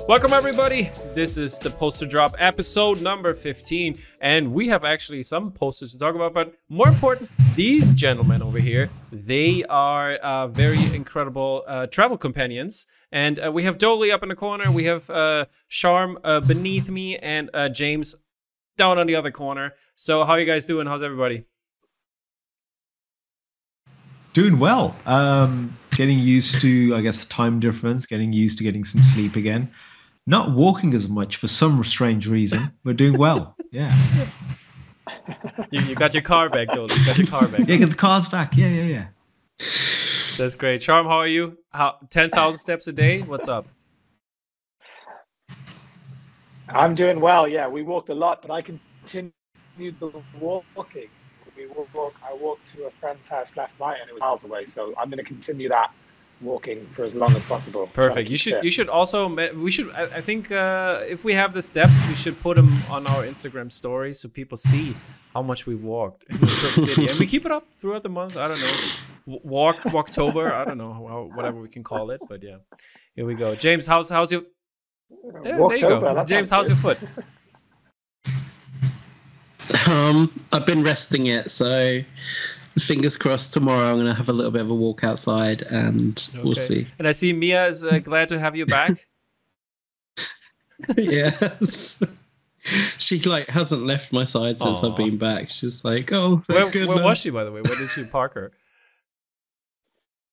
Welcome everybody. This is the Poster Drop episode number 15, and we have actually some posters to talk about, but more important, these gentlemen over here, they are very incredible travel companions. And we have Dolly up in the corner, we have Charm beneath me, and James down on the other corner. So how are you guys doing? How's everybody? Doing well. Getting used to, I guess, time difference, getting used to getting some sleep again. Not walking as much for some strange reason. We're doing well. Yeah. You got your car back, Dolly. You got your car back. Yeah, get the cars back. Yeah. That's great. Charm, how are you? 10,000 steps a day? What's up? I'm doing well. Yeah, we walked a lot, but I continued the walking. I walked to a friend's house last night, and it was miles away. So I'm going to continue that walking for as long as possible. Perfect. You should also, I think if we have the steps, we should put them on our Instagram story so people see how much we walked in the city. And we keep it up throughout the month. I don't know, Walktober. I don't know, whatever we can call it. But yeah, here we go. James, how's your? Yeah, there you go. James, how's your foot? I've been resting it, so fingers crossed tomorrow I'm going to have a little bit of a walk outside, and we'll see. And I see Mia is glad to have you back. Yes. She hasn't left my side since I've been back. She's like, oh, where was she, by the way? Where did she park her?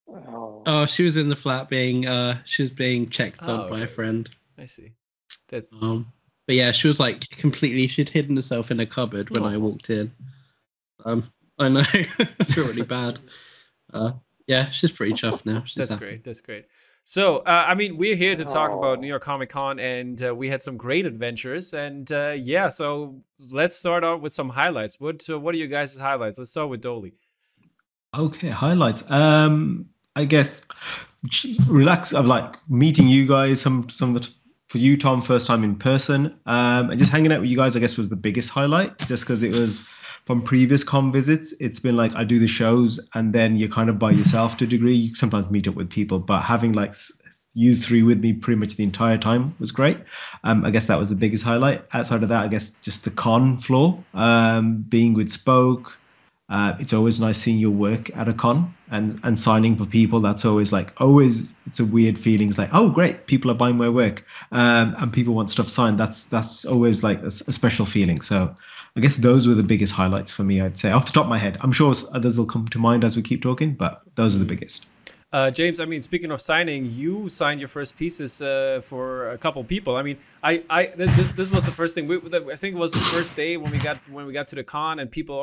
Oh, she was in the flat she was being checked on by a friend. I see. That's but yeah, she was she'd hidden herself in a cupboard when I walked in. I know. I feel really bad. Yeah, she's pretty chuffed now. That's great. That's great. So, I mean, we're here to talk about New York Comic Con, and we had some great adventures. And yeah, so let's start out with some highlights. What are you guys' highlights? Let's start with Dolly. Okay, highlights. I guess relax. Of meeting you guys. For you, Tom, first time in person. And just hanging out with you guys, I guess, was the biggest highlight. Just because it was from previous con visits. It's been I do the shows, and then you're kind of by yourself to a degree. You sometimes meet up with people, but having you three with me pretty much the entire time was great. I guess that was the biggest highlight. Outside of that, I guess just the con floor, being with Spoke. It's always nice seeing your work at a con and signing for people. That's always it's a weird feeling. It's oh great, people are buying my work, and people want stuff signed. That's always a special feeling. So I guess those were the biggest highlights for me, I'd say, off the top of my head. I'm sure others will come to mind as we keep talking, but those are the biggest. James, I mean, speaking of signing, you signed your first pieces for a couple people. I mean, this was the first thing. I think it was the first day when we got to the con, and people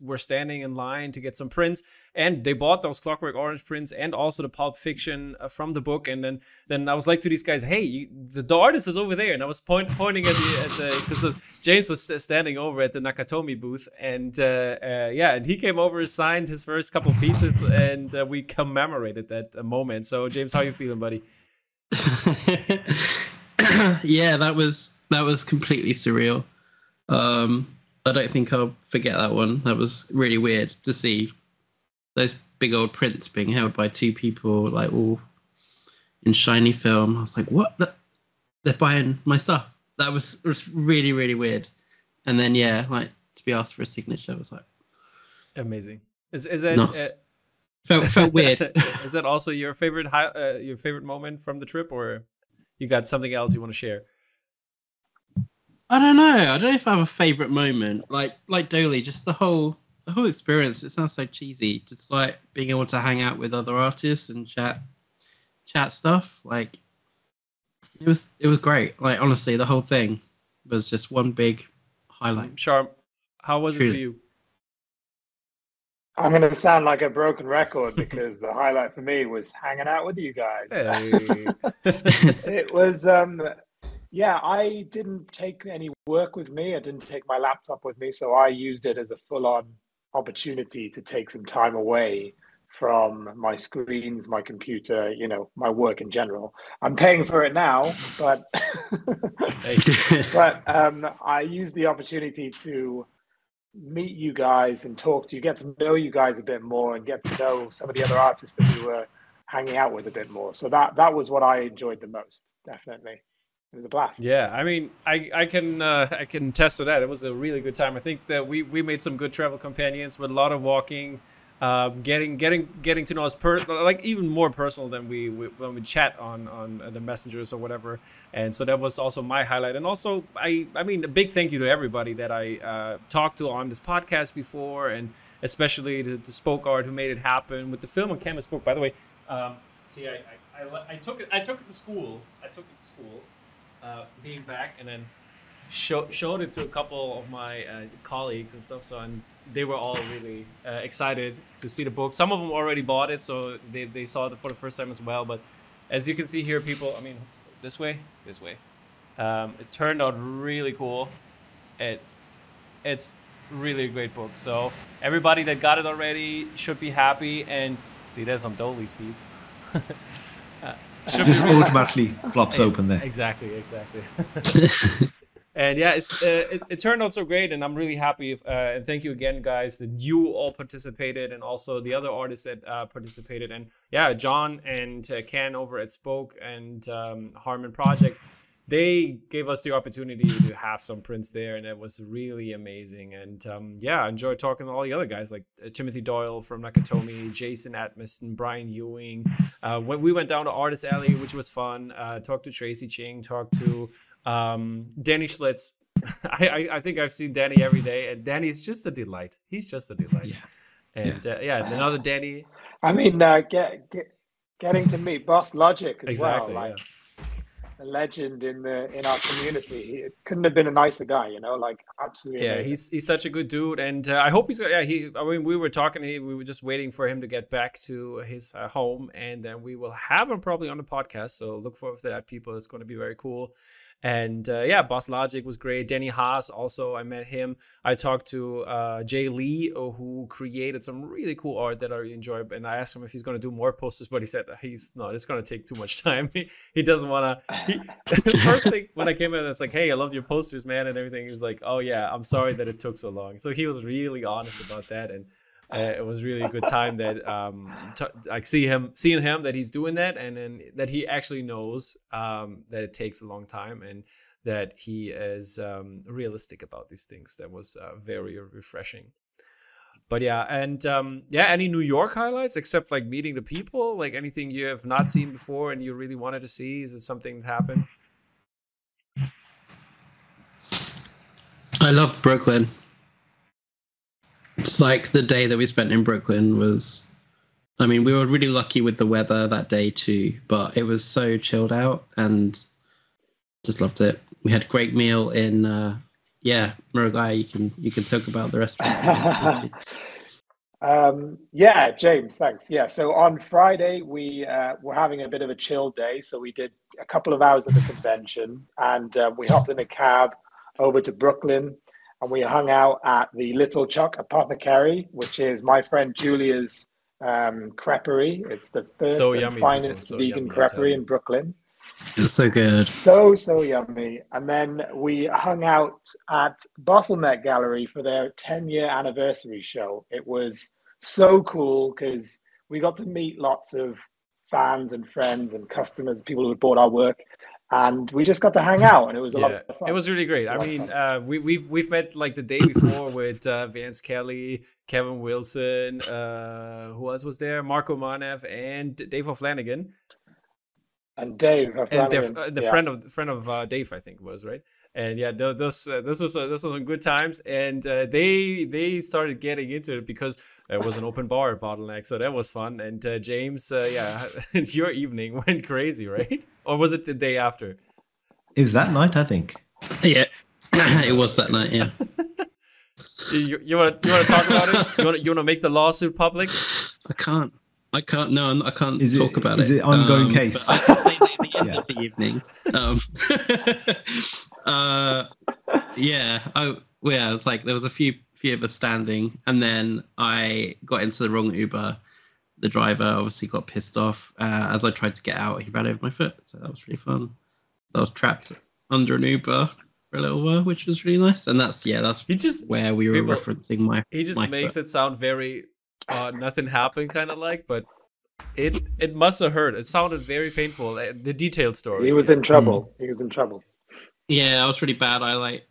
were standing in line to get some prints, and they bought those Clockwork Orange prints and also the Pulp Fiction from the book. And then I was like to these guys, hey, the artist is over there, and I was pointing at the because James was standing over at the Nakatomi booth, and yeah, and he came over, signed his first couple pieces, and we commemorated that moment. So James, how you feeling, buddy? Yeah, that was completely surreal. I don't think I'll forget that one. That was really weird to see those big old prints being held by two people, all in shiny film. I was like, what? They're buying my stuff. That was really, really weird. And then yeah, to be asked for a signature was amazing. Is that nuts. Felt weird. Is that also your favorite moment from the trip, or you got something else you want to share? I don't know. I don't know if I have a favorite moment. Like Dolly, just the whole experience. It sounds so cheesy. Just being able to hang out with other artists and chat stuff. It was great. Honestly, the whole thing was just one big highlight. Sharp, how was it for you? I'm going to sound like a broken record because the highlight for me was hanging out with you guys. Hey. It was, yeah, I didn't take any work with me. I didn't take my laptop with me. So I used it as a full-on opportunity to take some time away from my screens, my computer, my work in general. I'm paying for it now, but, but I used the opportunity to meet you guys and talk to you, get to know you guys a bit more, and get to know some of the other artists that we were hanging out with a bit more. So that was what I enjoyed the most, definitely. It was a blast. Yeah, I mean, I can attest to that. It was a really good time. I think that we made some good travel companions with a lot of walking, getting to know us like even more personal than when we chat on the messengers or whatever. And so that was also my highlight. And also, I mean, a big thank you to everybody that I talked to on this podcast before, and especially to Spoke Art who made it happen with the film on canvas book. By the way, see, I took it to school. Being back, and then showed it to a couple of my colleagues and stuff. So, and they were all really excited to see the book. Some of them already bought it, so they saw it for the first time as well. But as you can see here, people, I mean, this way. It turned out really cool. It's really a great book. So everybody that got it already should be happy. And see, there's some Dolly's piece. Just automatically flops open there. Exactly. And yeah, it turned out so great, and I'm really happy. And thank you again, guys, that you all participated, and also the other artists that participated. And yeah, John and Ken over at Spoke and Harmon Projects, they gave us the opportunity to have some prints there, and it was really amazing. And yeah, I enjoyed talking to all the other guys like Timothy Doyle from Nakatomi, Jason Atmison, Brian Ewing. When we went down to Artist Alley, which was fun, talked to Tracy Ching, talked to Danny Schlitz. I think I've seen Danny every day, and Danny is just a delight. He's just a delight. Yeah. And yeah, another Danny. I mean, getting to meet Boss Logic as well. Like, yeah. A legend in our community. It couldn't have been a nicer guy, you know, like absolutely. Yeah, amazing. He's such a good dude, and I hope he's. Yeah, I mean, we were talking. We were just waiting for him to get back to his home, and then we will have him probably on the podcast. So look forward to that, people. It's going to be very cool. And yeah, Boss Logic was great. Denny Haas also, I met him. I talked to Jay Lee, who created some really cool art that I really enjoy. And I asked him if he's going to do more posters, but he said it's going to take too much time. He doesn't want to. The first thing when I came in, it's like, hey, I loved your posters, man, and everything. He was like, oh yeah, I'm sorry that it took so long. So he was really honest about that, and it was really a good time that like seeing him that he's doing that, and then that he actually knows that it takes a long time, and that he is realistic about these things. That was very refreshing. But yeah, and yeah, any New York highlights except like meeting the people? Like anything you have not seen before and you really wanted to see? Is it something that happened? I loved Brooklyn. It's like the day that we spent in Brooklyn was, I mean, we were really lucky with the weather that day too, but it was so chilled out and just loved it. We had a great meal in, yeah, Murugai, you can talk about the restaurant. Yeah, James, thanks. Yeah, so on Friday, we were having a bit of a chill day. So we did a couple of hours at the convention, and we hopped in a cab over to Brooklyn. And we hung out at the Little Chuck Apothecary, which is my friend Julia's creperie. It's the first and finest vegan creperie in Brooklyn. It's so good. So yummy. And then we hung out at Bottleneck Gallery for their 10-year anniversary show. It was so cool because we got to meet lots of fans and friends and customers, people who had bought our work. And we just got to hang out, and it was a lot of fun. It was really great. I mean, we've met like the day before with Vance Kelly, Kevin Wilson, who else was there? Marco Manev and Dave O'Flanagan. And Dave O'Flanagan. And the friend of Dave, I think was, right? And yeah, this was some good times, and they started getting into it because it was an open bar at Bottleneck, so that was fun. And James, yeah, your evening went crazy, right? Or was it the day after? It was that night, I think. Yeah, it was that night. Yeah. You want to talk about it? You want to make the lawsuit public? I can't. No, I can't talk about it. Is it ongoing case? But I can say the end of the evening. Yeah. It was like there was a few of us standing, and then I got into the wrong Uber. The driver obviously got pissed off. As I tried to get out, he ran over my foot, so that was really fun. I was trapped under an Uber for a little while, which was really nice. And that's where we were referencing my. He just makes it sound very nothing happened, kind of like, but It must have hurt. It sounded very painful. The detailed story. He was in trouble. He was in trouble. Yeah, I was really bad. I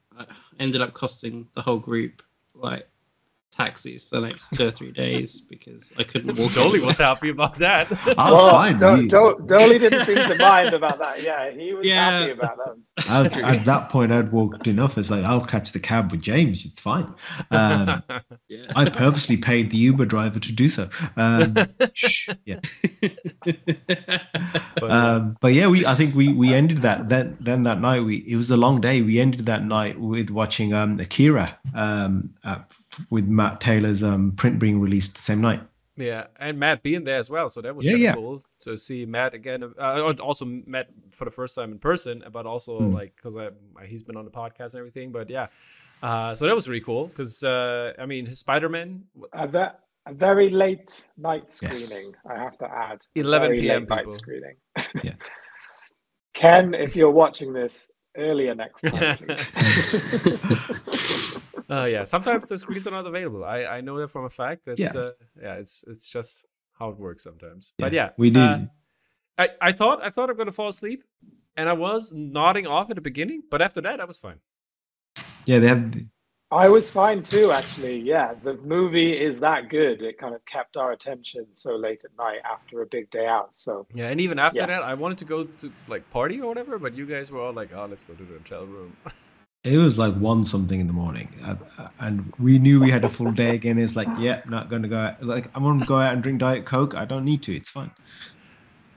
ended up costing the whole group like taxis for the next 2 or 3 days because I couldn't walk. Dolly was happy about that. I was fine. Dolly didn't seem to mind about that. Yeah, he was happy about that. At that point, I'd walked enough. It's like, I'll catch the cab with James. It's fine. Yeah. I purposely paid the Uber driver to do so. Yeah. But yeah, I think we ended that. Then that night, it was a long day. We ended that night with watching Akira with Matt Taylor's print being released the same night. Yeah, and Matt being there as well, so that was kind of cool to see Matt again. Also Matt for the first time in person, but also like because he's been on the podcast and everything. But yeah, so that was really cool because I mean his Spider-Man. A very late night screening, I have to add. 11 p.m. Night people. screening. Yeah. Ken, if you're watching this earlier next time, please. Yeah, sometimes the screens are not available. I know that from a fact. That's it's just how it works sometimes. Yeah, but yeah, we did. I thought I'm gonna fall asleep, and I was nodding off at the beginning, but after that I was fine. Yeah, they had. I was fine too, actually. Yeah, the movie is that good. It kind of kept our attention so late at night after a big day out. So yeah, and even after that, I wanted to go to like party or whatever, but you guys were all like, "Oh, let's go to the hotel room." It was like 1 something in the morning, and we knew we had a full day again. It's like, yeah, not going to go out. Like, I'm going to go out and drink Diet Coke. I don't need to. It's fine.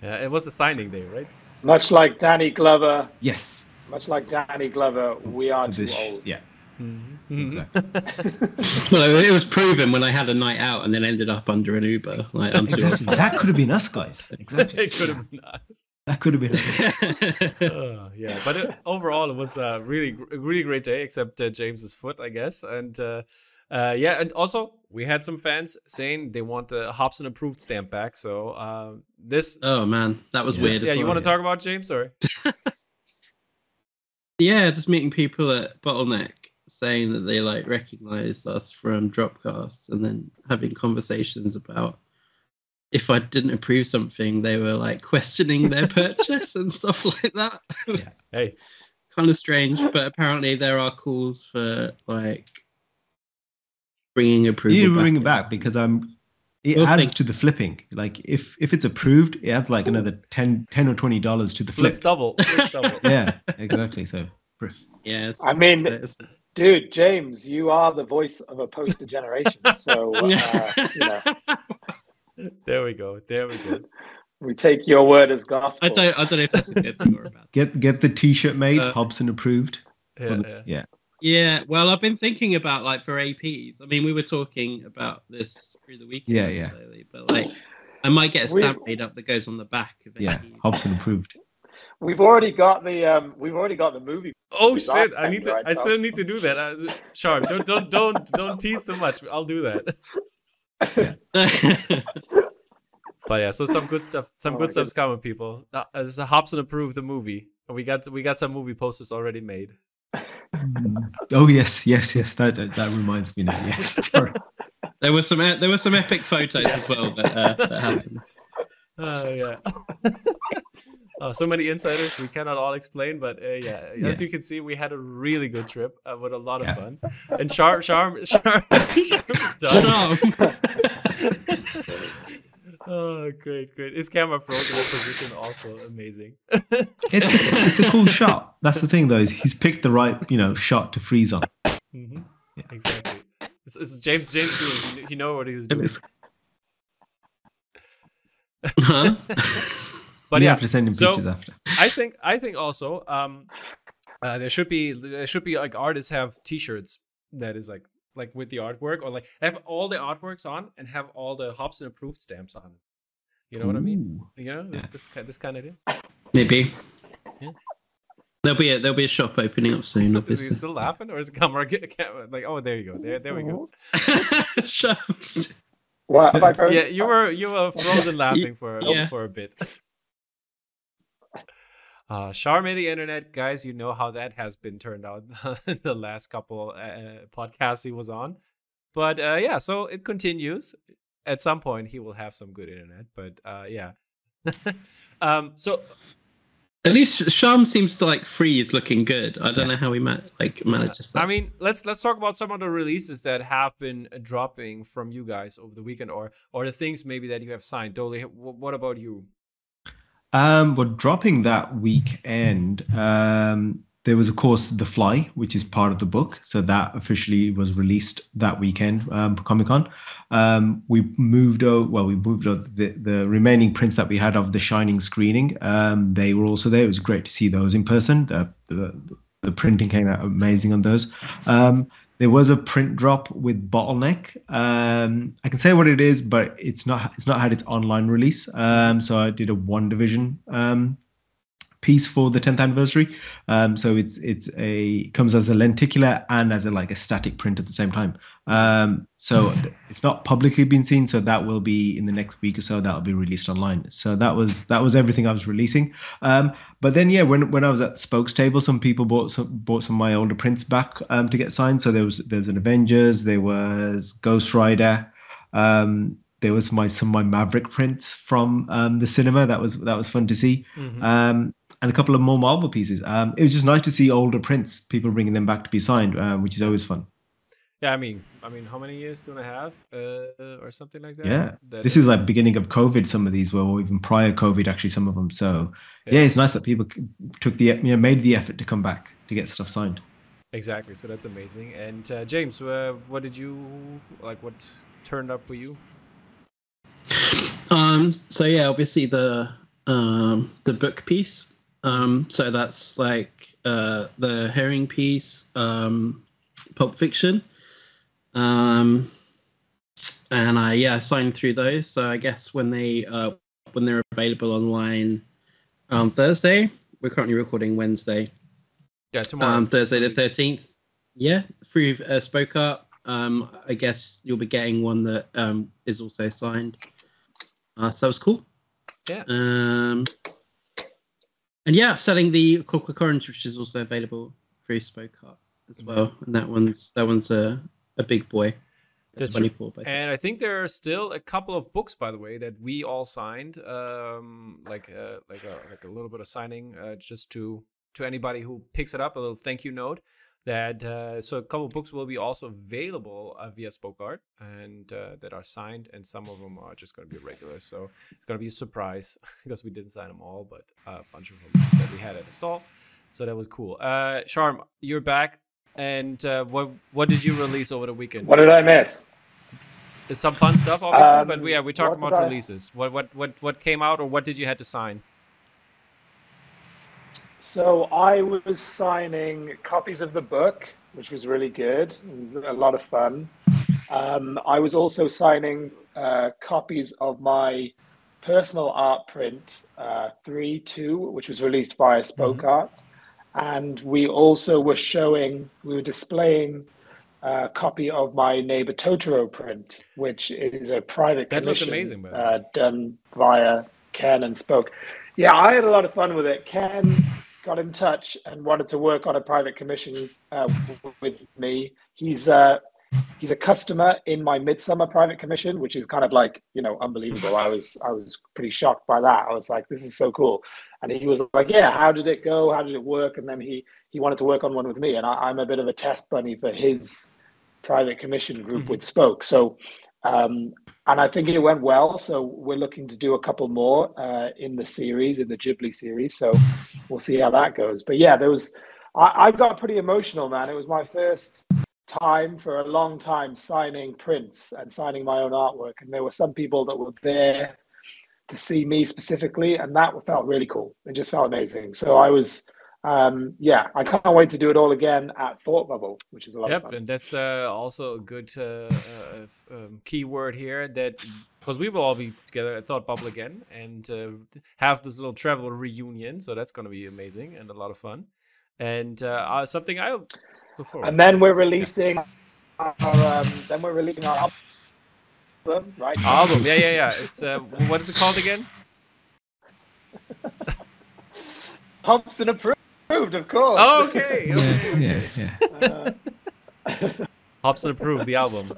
Yeah, it was a signing day, right? much like Danny Glover. Yes. Much like Danny Glover, we are too old. Yeah. Mm-hmm. Exactly. Well, it was proven when I had a night out and then ended up under an Uber. Like, I'm too Exactly. That could have been us, guys. Exactly. It could have been us. That could have been us. Yeah, but overall, it was a really great day, except James's foot, I guess. And yeah, and also we had some fans saying they want the Hobson approved stamp back. So this. Oh man, that was weird. Yeah, as you well. want to talk about James, or? Yeah, just meeting people at Bottleneck saying that they like recognize us from Dropcast, and then having conversations about if I didn't approve something, they were like questioning their purchase and stuff like that. Yeah. Hey, kind of strange, but apparently there are calls for like bringing approval. You need to bring it back because it adds to the flipping. Like if it's approved, it adds like another $10 or $20 to the flip. Flips double. Yeah, exactly. So yes. I mean, dude, James, you are the voice of a poster generation. So you know. There we go. We take your word as gospel. I don't know if that's a good thing or a bad thing. Get the T-shirt made. Hobson approved. Yeah. Well, I've been thinking about like for APs. I mean, we were talking about this through the weekend. Yeah. Lately, but like, I might get a stamp made up that goes on the back of it. Yeah, Hobson approved. We've already got the movie. Oh shit! I still need to do that. Sharp, don't tease too much. I'll do that. But yeah, so some good stuff. Good stuff's coming, people. This is Hobson approved the movie. We got some movie posters already made. Oh yes. That reminds me now. Yes, sorry. There were some epic photos as well that happened. Yeah. So many insiders we cannot all explain, but as you can see, we had a really good trip with a lot of fun. And Charm is done. Oh, great! His camera froze in a position, also amazing. It's a cool shot. That's the thing, though. Is he's picked the right shot to freeze on. Mm-hmm. Yeah. Exactly. It's James doing. He know what he was doing. Huh? But you have to send him pictures after. I think also there should be like artists have T-shirts that is like with the artwork, or like have all the artworks on and have all the Hobson approved stamps on. You know what I mean? This kind of thing. Maybe. Yeah. There'll be a shop opening up soon. Obviously. Is he still laughing, or is the camera like? Oh, there you go. There we go. Shops. What have I heard? Yeah, you were frozen laughing for a bit. Charm the internet, guys. You know how that has been turned out in the last couple podcasts he was on, but so it continues, at some point he will have some good internet. But yeah. So at least Sham seems to like freeze looking good. I don't know how he manages that. I mean, let's talk about some of the releases that have been dropping from you guys over the weekend, or the things maybe that you have signed. Dolly, what about you? We're dropping that weekend. There was, of course, The Fly, which is part of the book. So that officially was released that weekend for Comic-Con. We moved over the remaining prints that we had of The Shining screening. They were also there. It was great to see those in person. The printing came out amazing on those. There was a print drop with Bottleneck. I can say what it is, but it's not had its online release. So I did a One Division piece for the 10th anniversary. So it comes as a lenticular and as a static print at the same time. So it's not publicly been seen. So that will be in the next week or so. That'll be released online. So that was everything I was releasing. But then when I was at Spokes table, some people bought some of my older prints back to get signed. So there's an Avengers, there was Ghost Rider. There was some of my Maverick prints from the cinema. That was fun to see. Mm-hmm. And a couple of more Marvel pieces. It was just nice to see older prints, people bringing them back to be signed, which is always fun. Yeah, I mean, how many years? 2.5, or something like that. Yeah, this is like beginning of COVID. Some of these were, or even prior COVID, actually, some of them. So yeah, it's nice that people took made the effort to come back to get stuff signed. Exactly. So that's amazing. And James, what did you like? What turned up for you? So yeah, obviously the book piece. So that's like the Herring piece, Pulp Fiction. And I signed through those. So I guess when they're available online on Thursday, we're currently recording Wednesday. Yeah, tomorrow. Thursday the 13th. Yeah, through Spoke Up. I guess you'll be getting one that is also signed. So that was cool. Yeah. And yeah, selling the Clockwork Orange, which is also available through Spoke Up as well. And that one's a big boy. That's 24. And I think there are still a couple of books, by the way, that we all signed. Like a little bit of signing, just to anybody who picks it up, a little thank you note. That so a couple of books will be also available via Spoke Art, and that are signed, and some of them are just going to be regular. So it's going to be a surprise because we didn't sign them all, but a bunch of them that we had at the stall. So that was cool. Sharm, you're back, and what did you release over the weekend? What did I miss? It's some fun stuff, obviously, but we're talking about releases. What came out, or what did you had to sign? So I was signing copies of the book, which was really good, a lot of fun. I was also signing copies of my personal art print, 3-2, which was released by Spoke Art. And we also were displaying a copy of my Neighbor Totoro print, which is a private commission. That looked amazing, done via Ken and Spoke. Yeah, I had a lot of fun with it. Ken got in touch and wanted to work on a private commission with me. He's a customer in my Midsummer private commission, which is kind of like, unbelievable. I was pretty shocked by that. I was like, this is so cool. And he was like, yeah, how did it go? How did it work? And then he wanted to work on one with me. And I'm a bit of a test bunny for his private commission group with Spoke. So, and I think it went well. So we're looking to do a couple more in the Ghibli series. So we'll see how that goes. But yeah, I got pretty emotional, man. It was my first time for a long time signing prints and signing my own artwork. And there were some people that were there to see me specifically. And that felt really cool. It just felt amazing. So I was, I can't wait to do it all again at Thought Bubble, which is a lot of fun. And that's also a good key word here, that because we will all be together at Thought Bubble again and have this little travel reunion. So that's going to be amazing and a lot of fun. And something I look forward. And then we're releasing our album, right? Album, yeah. It's what is it called again? Pumped and Approved, of course. Oh, okay. Yeah. Hops and Approved, the album.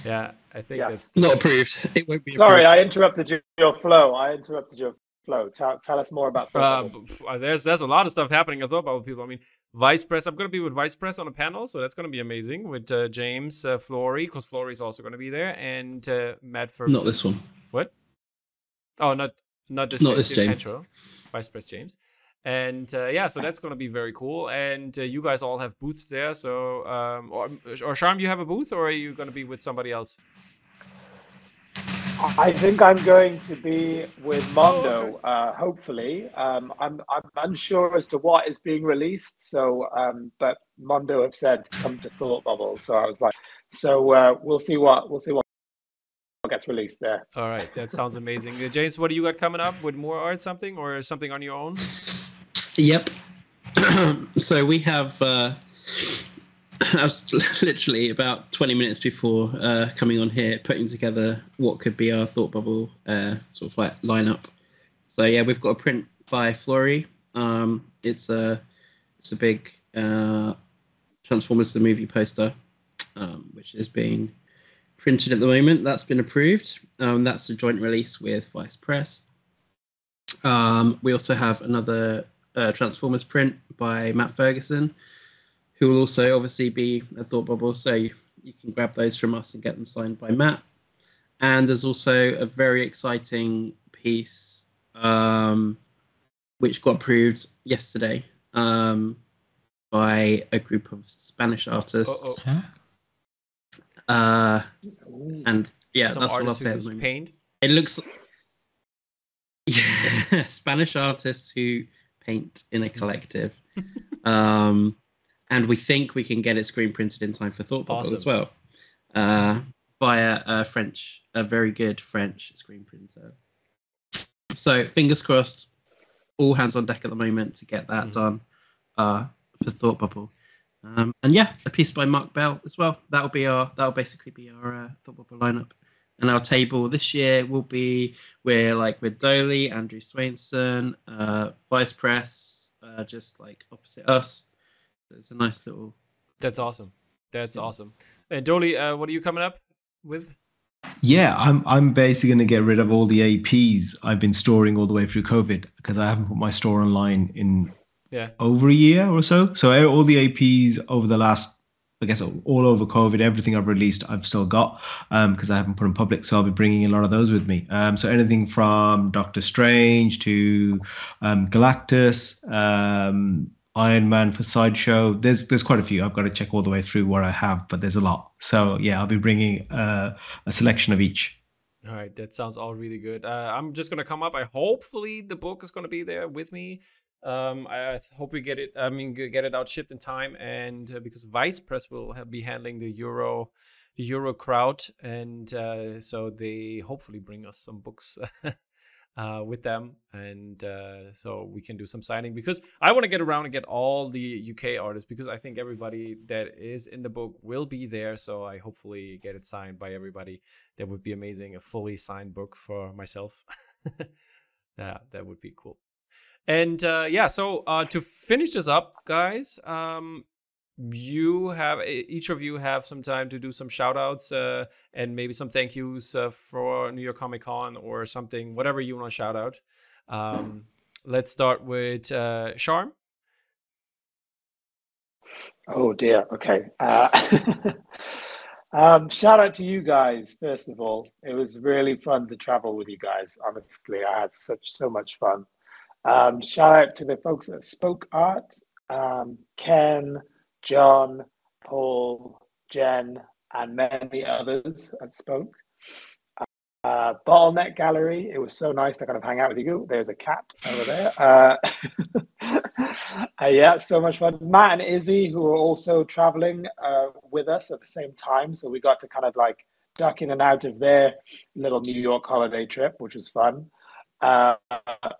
Yeah. I think Yes. that's the Not thing. approved. It won't be Sorry, approved. I interrupted your flow. Tell us more about Thought Bubble. There's a lot of stuff happening as well about people. I mean, Vice Press. I'm going to be with Vice Press on a panel, so that's going to be amazing with James Flory, because Flory's also going to be there, and Matt Ferguson. Not this one. What? Oh, not this. Not James, this James. Central, Vice Press James. And yeah, so that's going to be very cool. And you guys all have booths there. So, or Sharm, you have a booth, or are you going to be with somebody else? I think I'm going to be with Mondo, hopefully. I'm unsure as to what is being released. So, but Mondo have said come to Thought Bubble. So I was like, we'll see what gets released there. All right, that sounds amazing. James, what do you got coming up with more art, something or something on your own? Yep. So we have. I was literally about 20 minutes before coming on here, putting together what could be our Thought Bubble sort of like lineup. So yeah, we've got a print by Flory. It's a big Transformers the movie poster, which is being printed at the moment. That's been approved. That's a joint release with Vice Press. We also have another Transformers print by Matt Ferguson, who will also obviously be a Thought Bubble, so you can grab those from us and get them signed by Matt. And there's also a very exciting piece which got approved yesterday by a group of Spanish artists. And yeah, Some that's what I'll artists say at who the moment. paint. It looks yeah, Spanish artists who paint in a collective. And we think we can get it screen printed in time for Thought Bubble as well, via a very good French screen printer. So fingers crossed, all hands on deck at the moment to get that done for Thought Bubble. And yeah, a piece by Mark Bell as well. That'll basically be our Thought Bubble lineup. And our table this year will be with Doley, Andrew Swainson, Vice Press, just like opposite us. It's a nice little. That's awesome. That's awesome. And Doley, what are you coming up with? Yeah, I'm basically going to get rid of all the APs I've been storing all the way through COVID, because I haven't put my store online in over a year or so. So all the APs over the last, I guess, all over COVID, everything I've released, I've still got, because I haven't put in public. So I'll be bringing a lot of those with me. So anything from Doctor Strange to Galactus, Iron Man for Sideshow. There's quite a few. I've got to check all the way through what I have, but there's a lot. So yeah, I'll be bringing a selection of each. All right, that sounds all really good. I'm just gonna come up. Hopefully the book is gonna be there with me. I hope we get it. Get it out shipped in time, and because Vice Press will be handling the Euro crowd, and so they hopefully bring us some books. With them, and so we can do some signing, because I want to get around and get all the UK artists, because I think everybody that is in the book will be there, so I hopefully get it signed by everybody. That would be amazing, a fully signed book for myself. Yeah, that would be cool. And yeah, so to finish this up, guys, each of you have some time to do some shout outs and maybe some thank yous for New York Comic Con or something, whatever you want to shout out. Let's start with Sharm. Oh dear. Okay. Shout out to you guys, first of all. It was really fun to travel with you guys. Honestly, I had so much fun. Shout out to the folks at Spoke Art, Ken, John, Paul, Jen, and many others at Spoke. Bottleneck Gallery, it was so nice to kind of hang out with you. There's a cat over there. Yeah, so much fun. Matt and Izzy, who were also traveling with us at the same time. So we got to kind of like duck in and out of their little New York holiday trip, which was fun.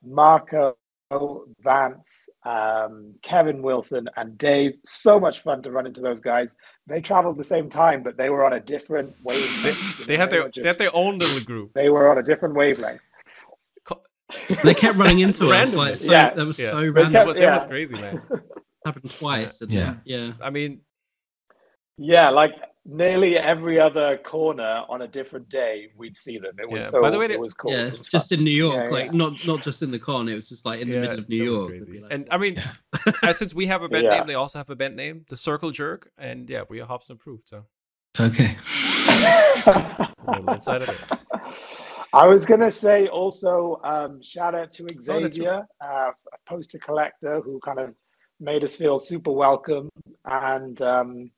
Marco, Vance, Kevin Wilson, and Dave. So much fun to run into those guys. They traveled the same time, but they were on a different wavelength. They had their own little group. They were on a different wavelength. They kept running into us. Like, so, yeah. That was so random. That was crazy, man. Happened twice. Yeah. Yeah. I mean, yeah, like nearly every other corner on a different day, we'd see them. It was Yeah. so. By the way, it was cool. Yeah, It was just fun. in New York, Yeah, like not just in the con. It was just like in the middle of New that was York. crazy. Like, And I mean, since we have a band name, they also have a band name, the Circle Jerk, and yeah, we are Hobson approved. So Okay. a little inside of it. I was gonna say also, shout out to Oh, that's Xavier, a poster collector who kind of made us feel super welcome and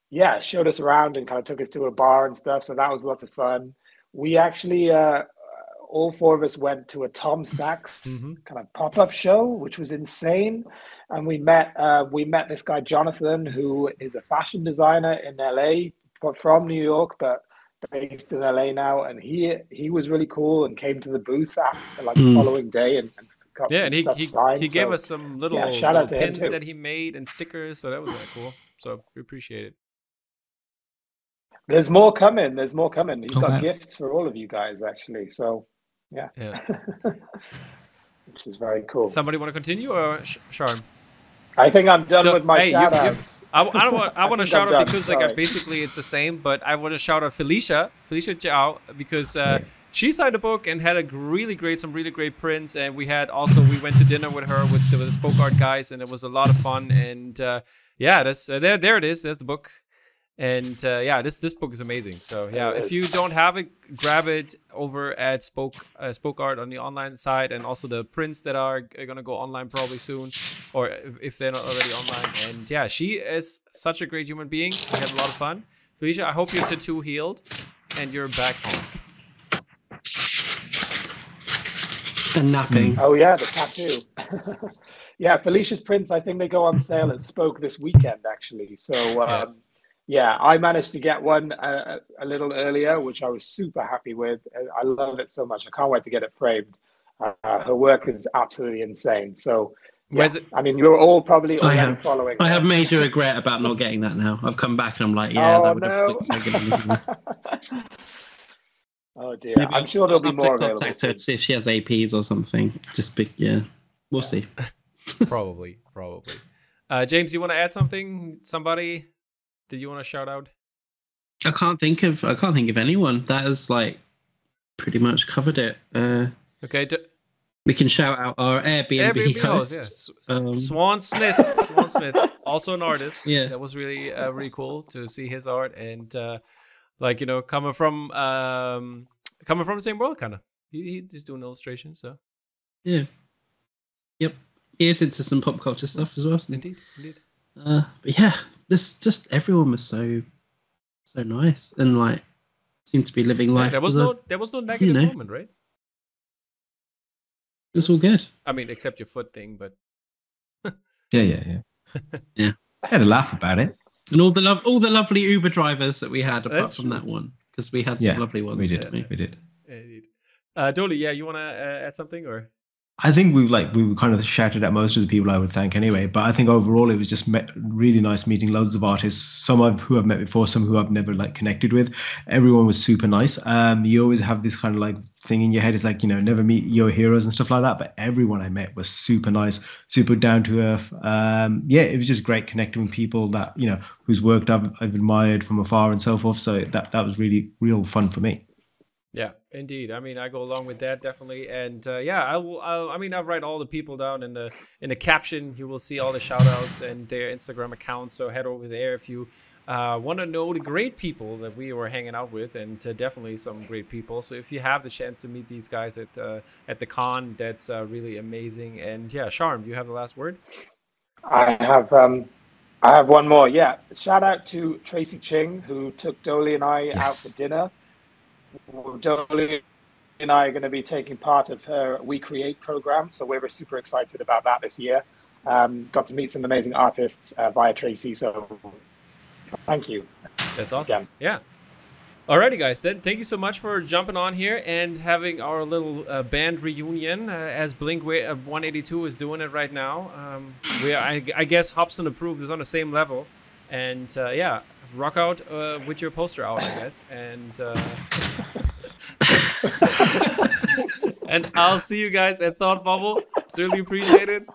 yeah, showed us around and kind of took us to a bar and stuff. So that was lots of fun. We actually, all four of us went to a Tom Sachs kind of pop-up show, which was insane. And we met this guy Jonathan, who is a fashion designer in LA, but from New York, but based in LA now. And he was really cool and came to the booth after like the following day and got some and stuff signed. he gave us some little, shout little out to him pins too. that he made and stickers, so that was really cool. So we appreciate it. There's more coming. There's more coming. He's got Okay. gifts for all of you guys, actually. So, yeah. Which is very cool. Somebody want to continue or Sharm? I think I'm done with my shout outs. I want to shout out because like Sorry. basically it's the same, but I want to shout out Felicia Zhao because she signed a book and had some really great prints, and we went to dinner with her with the Spoke Art guys, and it was a lot of fun. And yeah, that's there it is. There's the book. And yeah, this book is amazing. So yeah, if you don't have it, grab it over at Spoke Art on the online side, and also the prints that are gonna go online probably soon, or if they're not already online. And yeah, she is such a great human being. We had a lot of fun. Felicia, I hope your tattoo healed and you're back home. and napping. Oh yeah, the tattoo. Yeah, Felicia's prints, I think they go on sale at Spoke this weekend, actually. So yeah, I managed to get one a little earlier, which I was super happy with. I love it so much. I can't wait to get it framed. Her work is absolutely insane. So, yeah, I mean, you're all probably already following. I have major regret about not getting that now. I've come back and I'm like, yeah, that would have looked so good. Oh dear. Maybe I'm sure there'll be I'll have to more available. contact her to see if she has APs or something. Yeah, we'll see. Probably. James, you want to add something? Somebody? Did you want to shout out? I can't think of anyone. That has like pretty much covered it. Okay. We can shout out our Airbnb host. Yes. Swan Smith, also an artist. Yeah, that was really cool to see his art, and like, you know, coming from the same world, kind of. He's just doing illustrations, so yeah, yep. He is into some pop culture stuff as well. Indeed. But yeah, this just everyone was so nice and like seemed to be living life. There was no negative moment, right? It was all good. I mean, except your foot thing, but Yeah. Yeah. I had a laugh about it. And all the lovely Uber drivers that we had, apart from that one, because we had some lovely ones. We did. Indeed. Dolly, yeah, you want to add something or? I think we were kind of shouted at most of the people I would thank anyway, but I think overall it was just really nice meeting loads of artists, some who I've met before, some who I've never like connected with. Everyone was super nice. You always have this kind of like thing in your head, it's like, you know, never meet your heroes and stuff like that, but everyone I met was super nice, super down to earth. Yeah, it was just great connecting with people that, you know, whose work I've admired from afar and so forth. So that was really real fun for me. Yeah, indeed. I mean, I go along with that definitely, and yeah, I'll write all the people down in the caption. You will see all the shout outs and their Instagram accounts. So head over there if you want to know the great people that we were hanging out with, and definitely some great people. So if you have the chance to meet these guys at the con, that's really amazing. And yeah, Sharm, you have the last word. I have one more. Yeah, shout out to Tracy Ching, who took Dolly and I out for dinner. Dolly and I are going to be taking part of her We Create program, so we're super excited about that this year. Got to meet some amazing artists via Tracy, so thank you. That's awesome. Yeah. Alrighty, guys. Then thank you so much for jumping on here and having our little band reunion as Blink 182 is doing it right now. I guess Hobson approved is on the same level, and yeah. Rock out with your poster out, I guess, and and I'll see you guys at Thought Bubble. It's really appreciated.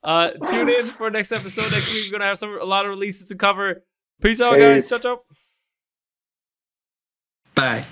Tune in for next episode next week. We're gonna have a lot of releases to cover. Peace out, guys. Ciao, ciao. Bye.